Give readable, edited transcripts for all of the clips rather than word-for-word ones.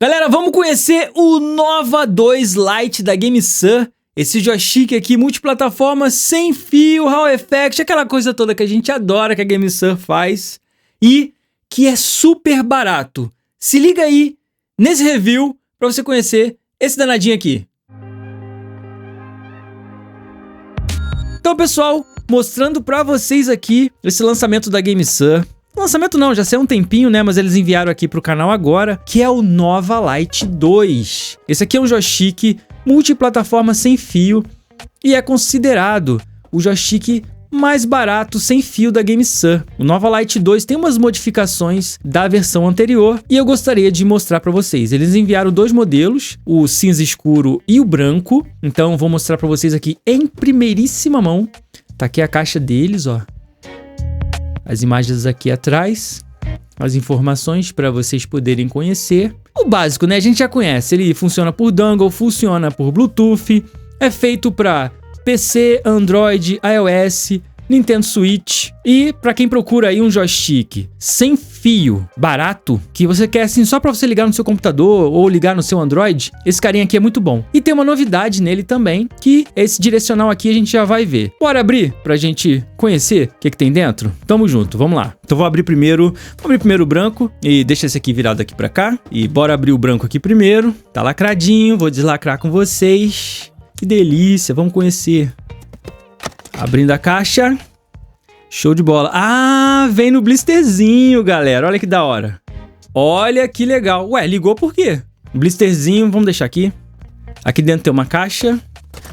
Galera, vamos conhecer o Nova 2 Lite da GameSir. Esse joystick aqui, multiplataforma, sem fio, Hall Effect, aquela coisa toda que a gente adora que a GameSir faz. E que é super barato. Se liga aí nesse review para você conhecer esse danadinho aqui. Então, pessoal, mostrando para vocês aqui esse lançamento da GameSir. Lançamento não, já saiu um tempinho, né? Mas eles enviaram aqui pro canal agora, que é o Nova Lite 2. Esse aqui é um joystick multiplataforma sem fio e é considerado o joystick mais barato sem fio da GameSir. O Nova Lite 2 tem umas modificações da versão anterior e eu gostaria de mostrar para vocês. Eles enviaram dois modelos, o cinza escuro e o branco. Então vou mostrar para vocês aqui em primeiríssima mão. Tá aqui a caixa deles, ó. As imagens aqui atrás, as informações para vocês poderem conhecer. O básico, né? A gente já conhece. Ele funciona por dongle, funciona por Bluetooth, é feito para PC, Android, iOS, Nintendo Switch. E para quem procura aí um joystick sem fio, barato, que você quer assim só para você ligar no seu computador ou ligar no seu Android, esse carinha aqui é muito bom. E tem uma novidade nele também, que esse direcional aqui a gente já vai ver. Bora abrir pra gente conhecer o que tem dentro? Tamo junto, vamos lá. Então vou abrir primeiro o branco e deixa esse aqui virado aqui pra cá. E bora abrir o branco aqui primeiro. Tá lacradinho, vou deslacrar com vocês. Que delícia, vamos conhecer. Abrindo a caixa. Show de bola. Ah, vem no blisterzinho, galera. Olha que da hora. Olha que legal. Ué, ligou por quê? Blisterzinho, vamos deixar aqui. Aqui dentro tem uma caixa,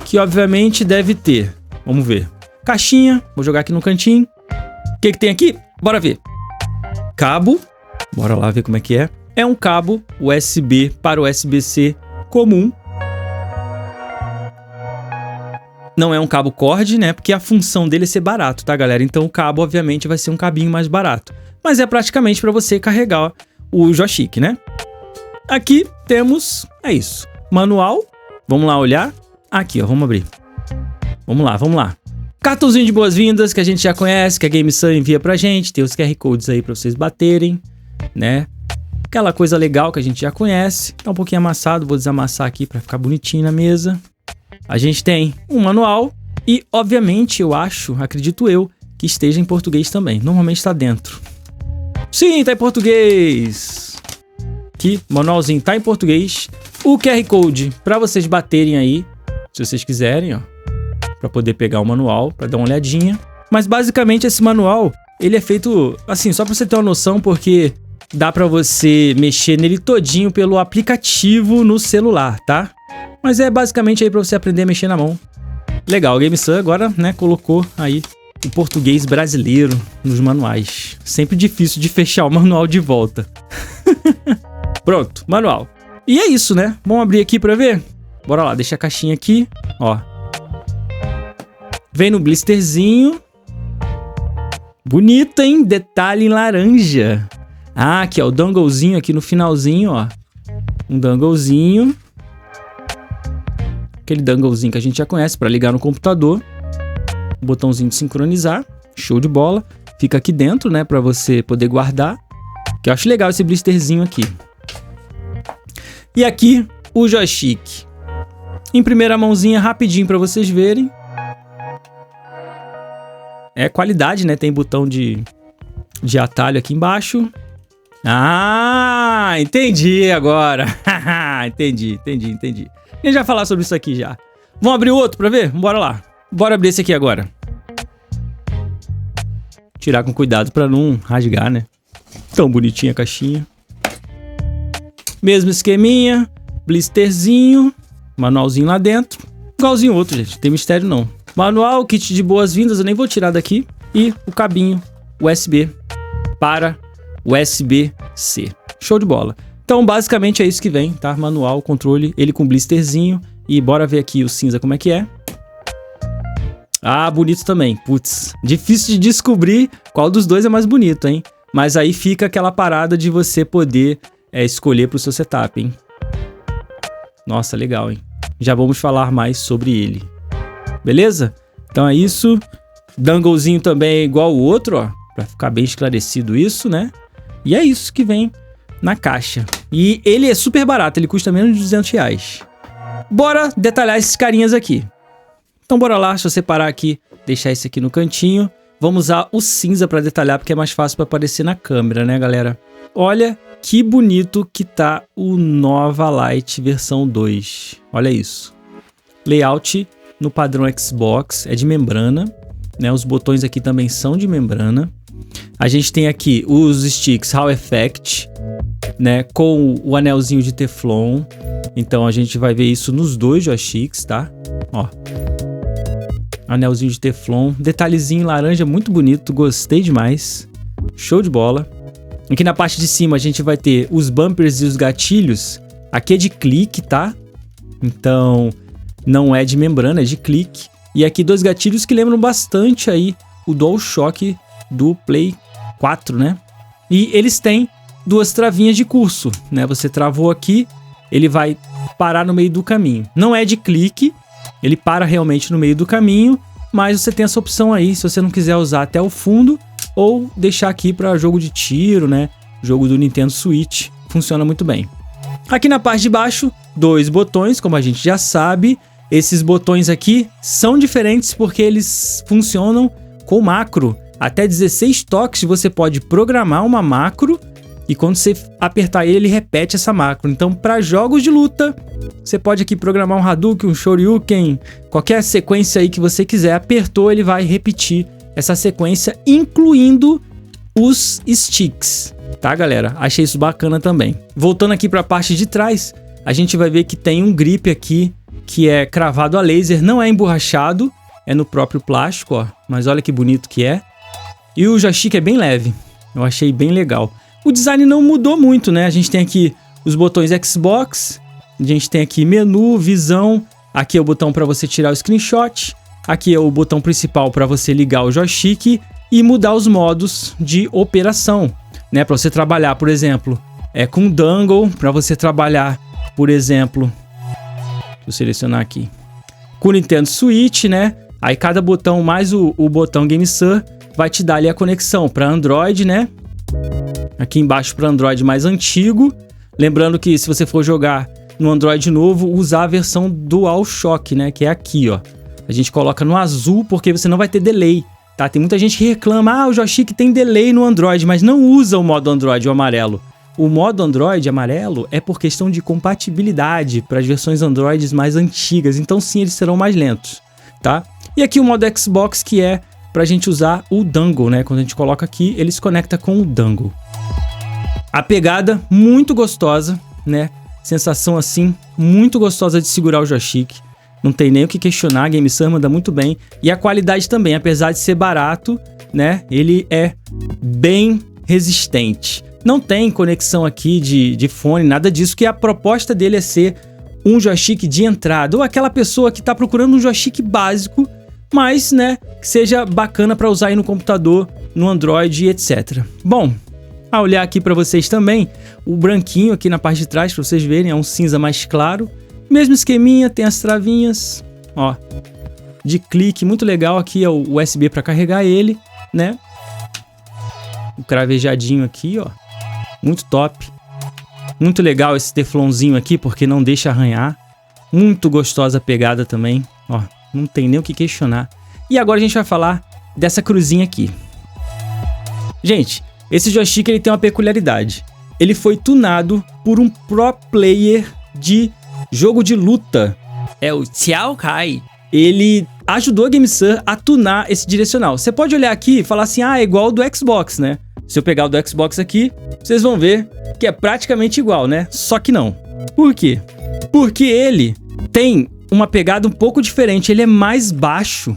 que obviamente deve ter. Vamos ver. Caixinha, vou jogar aqui no cantinho. O que tem aqui? Bora ver. Cabo. Bora lá ver como é que é. É um cabo USB para USB-C comum. Não é um cabo cord, né? Porque a função dele é ser barato, tá, galera? Então o cabo, obviamente, vai ser um cabinho mais barato. Mas é praticamente para você carregar o joystick, né? Aqui temos... É isso. Manual. Vamos lá olhar. Aqui, ó. Vamos abrir. Vamos lá. Cartãozinho de boas-vindas que a gente já conhece, que a GameSir envia pra gente. Tem os QR Codes aí pra vocês baterem, né? Aquela coisa legal que a gente já conhece. Tá um pouquinho amassado. Vou desamassar aqui pra ficar bonitinho na mesa. A gente tem um manual e, obviamente, acredito eu, que esteja em português também. Normalmente está dentro. Sim, tá em português. Aqui, o manualzinho tá em português. O QR Code para vocês baterem aí, se vocês quiserem, ó. Para poder pegar o manual, para dar uma olhadinha. Mas, basicamente, esse manual, ele é feito, assim, só para você ter uma noção, porque dá para você mexer nele todinho pelo aplicativo no celular, tá? Mas é basicamente aí pra você aprender a mexer na mão. Legal, a GameSir agora, né, colocou aí o português brasileiro nos manuais. Sempre difícil de fechar o manual de volta. Pronto, manual. E é isso, né? Vamos abrir aqui pra ver? Bora lá, deixa a caixinha aqui, ó. Vem no blisterzinho. Bonito, hein? Detalhe em laranja. Ah, aqui, ó, o donglezinho aqui no finalzinho, ó. Um donglezinho. Aquele donglezinho que a gente já conhece para ligar no computador. Botãozinho de sincronizar. Show de bola. Fica aqui dentro, né? Para você poder guardar. Que eu acho legal esse blisterzinho aqui. E aqui o joystick. Em primeira mãozinha, rapidinho para vocês verem. É qualidade, né? Tem botão de atalho aqui embaixo. Ah, entendi agora. Entendi. A gente vai falar sobre isso aqui já. Vamos abrir o outro pra ver? Bora lá. Bora abrir esse aqui agora. Tirar com cuidado pra não rasgar, né? Tão bonitinha a caixinha. Mesmo esqueminha. Blisterzinho. Manualzinho lá dentro. Igualzinho o outro, gente. Não tem mistério não. Manual, kit de boas-vindas. Eu nem vou tirar daqui. E o cabinho USB para USB-C. Show de bola. Então, basicamente é isso que vem, tá? Manual, controle, ele com blisterzinho. E bora ver aqui o cinza como é que é. Ah, bonito também. Putz, difícil de descobrir qual dos dois é mais bonito, hein? Mas aí fica aquela parada de você poder escolher pro seu setup, hein? Nossa, legal, hein? Já vamos falar mais sobre ele. Beleza? Então é isso. Donglezinho também é igual o outro, ó. Pra ficar bem esclarecido isso, né? E é isso que vem na caixa. E ele é super barato, ele custa menos de R$200. Bora detalhar esses carinhas aqui. Então bora lá, deixa eu separar aqui, deixar esse aqui no cantinho. Vamos usar o cinza para detalhar, porque é mais fácil para aparecer na câmera, né, galera? Olha que bonito que tá o Nova Light versão 2. Olha isso. Layout no padrão Xbox, é de membrana, né? Os botões aqui também são de membrana. A gente tem aqui os sticks Hall Effect, né? Com o anelzinho de Teflon. Então a gente vai ver isso nos dois joysticks, tá? Ó. Anelzinho de Teflon. Detalhezinho laranja muito bonito, gostei demais. Show de bola. Aqui na parte de cima a gente vai ter os bumpers e os gatilhos. Aqui é de clique, tá? Então não é de membrana, é de clique. E aqui dois gatilhos que lembram bastante aí o DualShock do Play 4, né? E eles têm duas travinhas de curso, né? Você travou aqui, ele vai parar no meio do caminho. Não é de clique, ele para realmente no meio do caminho, mas você tem essa opção aí, se você não quiser usar até o fundo, ou deixar aqui para jogo de tiro, né? Jogo do Nintendo Switch, funciona muito bem. Aqui na parte de baixo, dois botões, como a gente já sabe. Esses botões aqui são diferentes porque eles funcionam com macro. Até 16 toques você pode programar uma macro e quando você apertar ele repete essa macro. Então, para jogos de luta, você pode aqui programar um Hadouken, um Shoryuken, qualquer sequência aí que você quiser. Apertou, ele vai repetir essa sequência, incluindo os sticks, tá, galera? Achei isso bacana também. Voltando aqui para a parte de trás, a gente vai ver que tem um grip aqui que é cravado a laser, não é emborrachado, é no próprio plástico, ó. Mas olha que bonito que é. E o joystick é bem leve, eu achei bem legal. O design não mudou muito, né? A gente tem aqui os botões Xbox, a gente tem aqui menu, visão, aqui é o botão para você tirar o screenshot, aqui é o botão principal para você ligar o joystick e mudar os modos de operação, né? Para você trabalhar, por exemplo, com dangle, para você trabalhar, por exemplo, deixa eu selecionar aqui, com o Nintendo Switch, né? Aí cada botão mais o botão GameSir vai te dar ali a conexão para Android, né? Aqui embaixo para Android mais antigo. Lembrando que se você for jogar no Android novo, usar a versão DualShock, né? Que é aqui, ó. A gente coloca no azul porque você não vai ter delay, tá? Tem muita gente que reclama, o joystick tem delay no Android, mas não usa o modo Android, o amarelo. O modo Android amarelo é por questão de compatibilidade para as versões Androids mais antigas. Então sim, eles serão mais lentos, tá? E aqui o modo Xbox, que é pra gente usar o dangle, né? Quando a gente coloca aqui, ele se conecta com o dangle. A pegada muito gostosa, né? Sensação assim, muito gostosa de segurar o joystick. Não tem nem o que questionar, a GameSir manda muito bem. E a qualidade também, apesar de ser barato, né? Ele é bem resistente. Não tem conexão aqui de fone, nada disso, que a proposta dele é ser um joystick de entrada. Ou aquela pessoa que tá procurando um joystick básico, mas, né, que seja bacana para usar aí no computador, no Android e etc. Bom, a olhar aqui para vocês também, o branquinho aqui na parte de trás, para vocês verem, é um cinza mais claro. Mesmo esqueminha, tem as travinhas, ó, de clique, muito legal. Aqui é o USB para carregar ele, né? O cravejadinho aqui, ó, muito top. Muito legal esse teflonzinho aqui, porque não deixa arranhar. Muito gostosa a pegada também, ó. Não tem nem o que questionar. E agora a gente vai falar dessa cruzinha aqui. Gente, esse joystick ele tem uma peculiaridade. Ele foi tunado por um pro player de jogo de luta. É o Xiao Kai. Ele ajudou a GameSir a tunar esse direcional. Você pode olhar aqui e falar assim, é igual ao do Xbox, né? Se eu pegar o do Xbox aqui, vocês vão ver que é praticamente igual, né? Só que não. Por quê? Porque ele tem uma pegada um pouco diferente, ele é mais baixo.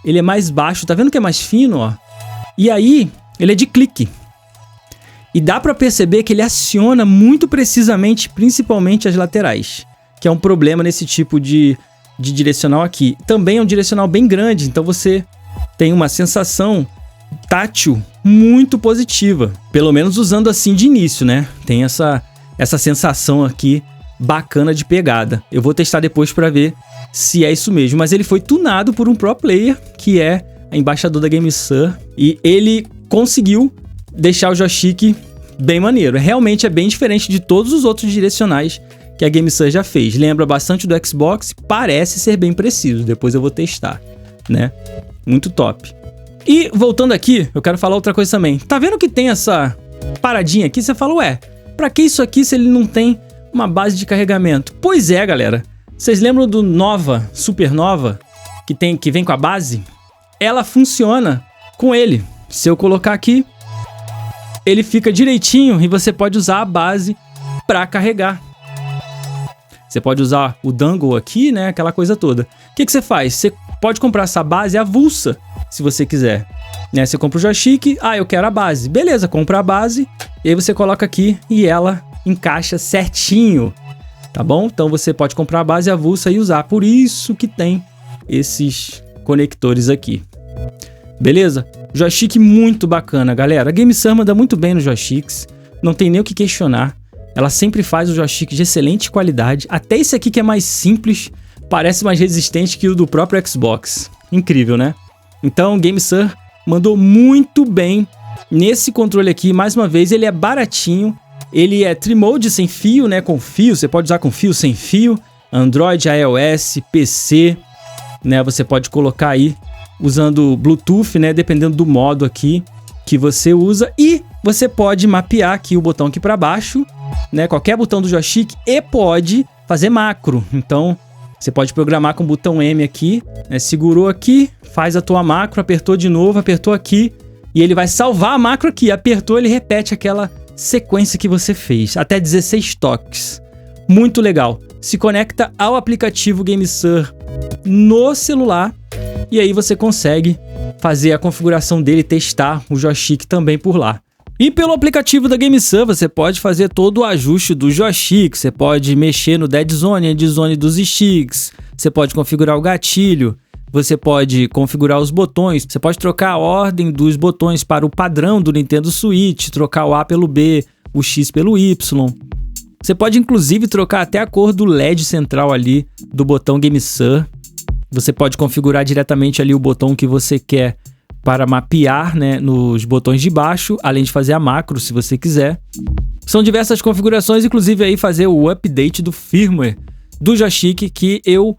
Ele é mais baixo, tá vendo que é mais fino, ó? E aí, ele é de clique. E dá pra perceber que ele aciona muito precisamente, principalmente as laterais, que é um problema nesse tipo de direcional aqui. Também é um direcional bem grande, então você tem uma sensação tátil muito positiva. Pelo menos usando assim de início, né? Tem essa sensação aqui bacana de pegada. Eu vou testar depois para ver se é isso mesmo. Mas ele foi tunado por um pro player, que é embaixador da GameSir, e ele conseguiu deixar o joystick bem maneiro. Realmente é bem diferente de todos os outros direcionais que a GameSir já fez. Lembra bastante do Xbox, parece ser bem preciso. Depois eu vou testar, né? Muito top. E voltando aqui, eu quero falar outra coisa também. Tá vendo que tem essa paradinha aqui? Você fala, ué, pra que isso aqui se ele não tem uma base de carregamento? Pois é, galera. Vocês lembram do Nova, Supernova, que vem com a base? Ela funciona com ele. Se eu colocar aqui, ele fica direitinho e você pode usar a base pra carregar. Você pode usar o dongle aqui, né? Aquela coisa toda. O que você faz? Você pode comprar essa base avulsa, se você quiser. Né? Você compra o joystick, eu quero a base. Beleza, compra a base, e aí você coloca aqui e ela encaixa certinho. Tá bom? Então você pode comprar a base avulsa e usar. Por isso que tem esses conectores aqui. Beleza? Joystick muito bacana, galera. A GameSir manda muito bem nos joysticks. Não tem nem o que questionar. Ela sempre faz o joystick de excelente qualidade. Até esse aqui que é mais simples, parece mais resistente que o do próprio Xbox. Incrível, né? Então, GameSir mandou muito bem nesse controle aqui. Mais uma vez, ele é baratinho. Ele é Tri-Mode sem fio, né? Com fio, você pode usar com fio, sem fio. Android, iOS, PC, né? Você pode colocar aí usando Bluetooth, né? Dependendo do modo aqui que você usa. E você pode mapear aqui o botão aqui para baixo, né? Qualquer botão do joystick, e pode fazer macro. Então, você pode programar com o botão M aqui, né? Segurou aqui, faz a tua macro, apertou de novo, apertou aqui, e ele vai salvar a macro aqui. Apertou, ele repete aquela sequência que você fez, até 16 toques. Muito legal. Se conecta ao aplicativo GameSir no celular, e aí você consegue fazer a configuração dele, testar o joystick também por lá. E pelo aplicativo da GameSir você pode fazer todo o ajuste do joystick, você pode mexer no dead zone, end zone dos sticks, você pode configurar o gatilho, você pode configurar os botões, você pode trocar a ordem dos botões para o padrão do Nintendo Switch, trocar o A pelo B, o X pelo Y. Você pode inclusive trocar até a cor do LED central ali do botão GameSir. Você pode configurar diretamente ali o botão que você quer para mapear, né, nos botões de baixo, além de fazer a macro, se você quiser. São diversas configurações, inclusive aí fazer o update do firmware do joystick, que eu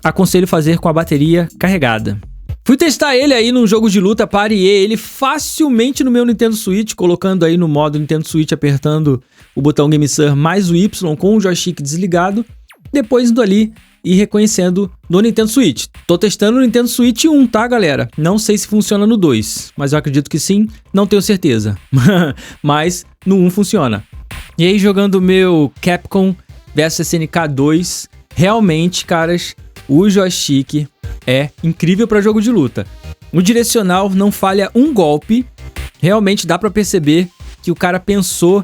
aconselho fazer com a bateria carregada. Fui testar ele aí num jogo de luta, pareei ele facilmente no meu Nintendo Switch, colocando aí no modo Nintendo Switch, apertando o botão GameSir mais o Y com o joystick desligado, depois indo ali e reconhecendo no Nintendo Switch. Tô testando no Nintendo Switch 1, tá, galera? Não sei se funciona no 2, mas eu acredito que sim, não tenho certeza. Mas no 1 funciona. E aí, jogando o meu Capcom vs SNK 2, realmente, caras, o joystick é incrível para jogo de luta. O direcional não falha um golpe. Realmente dá para perceber que o cara pensou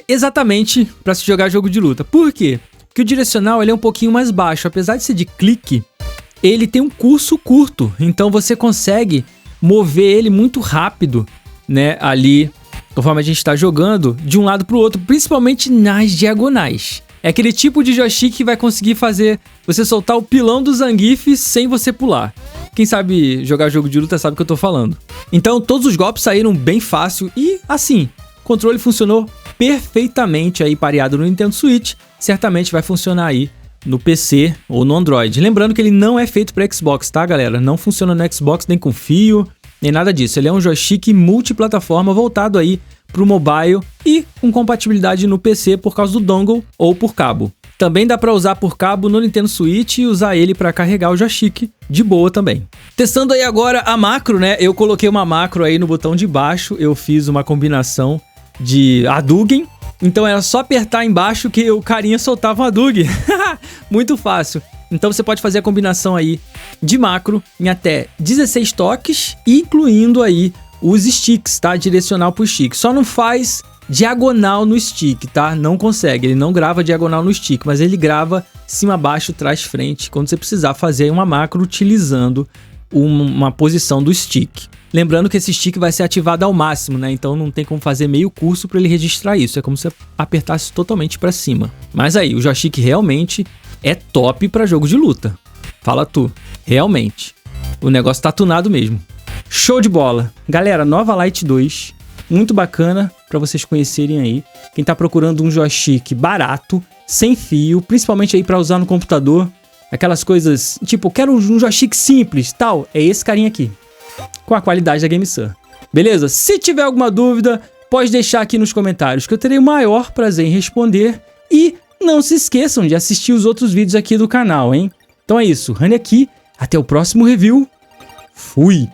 exatamente para se jogar jogo de luta. Por quê? Que o direcional ele é um pouquinho mais baixo, apesar de ser de clique, ele tem um curso curto, então você consegue mover ele muito rápido, né, ali, conforme a gente está jogando, de um lado para o outro, principalmente nas diagonais. É aquele tipo de joystick que vai conseguir fazer você soltar o pilão do Zangief sem você pular. Quem sabe jogar jogo de luta sabe o que eu tô falando. Então todos os golpes saíram bem fácil e, assim, o controle funcionou perfeitamente aí pareado no Nintendo Switch, certamente vai funcionar aí no PC ou no Android. Lembrando que ele não é feito para Xbox, tá, galera? Não funciona no Xbox nem com fio, nem nada disso. Ele é um joystick multiplataforma voltado aí para o mobile e com compatibilidade no PC por causa do dongle ou por cabo. Também dá para usar por cabo no Nintendo Switch e usar ele para carregar o joystick de boa também. Testando aí agora a macro, né? Eu coloquei uma macro aí no botão de baixo, eu fiz uma combinação de Hadouken, então era só apertar embaixo que o carinha soltava um Hadouken. Muito fácil. Então você pode fazer a combinação aí de macro em até 16 toques, incluindo aí os sticks, tá? Direcional pro stick. Só não faz diagonal no stick, tá? Não consegue, ele não grava diagonal no stick, mas ele grava cima, baixo, trás, frente, quando você precisar fazer uma macro utilizando uma posição do stick. Lembrando que esse stick vai ser ativado ao máximo, né? Então não tem como fazer meio curso para ele registrar isso. É como se apertasse totalmente para cima. Mas aí, o joystick realmente é top para jogo de luta. Fala tu. Realmente. O negócio tá tunado mesmo. Show de bola. Galera, Nova Light 2 muito bacana para vocês conhecerem aí. Quem tá procurando um joystick barato, sem fio, principalmente aí para usar no computador, aquelas coisas, tipo, quero um joystick simples, tal, é esse carinha aqui, com a qualidade da GameSir. Beleza? Se tiver alguma dúvida, pode deixar aqui nos comentários que eu terei o maior prazer em responder. E não se esqueçam de assistir os outros vídeos aqui do canal, hein? Então é isso, Rani aqui, até o próximo review. Fui!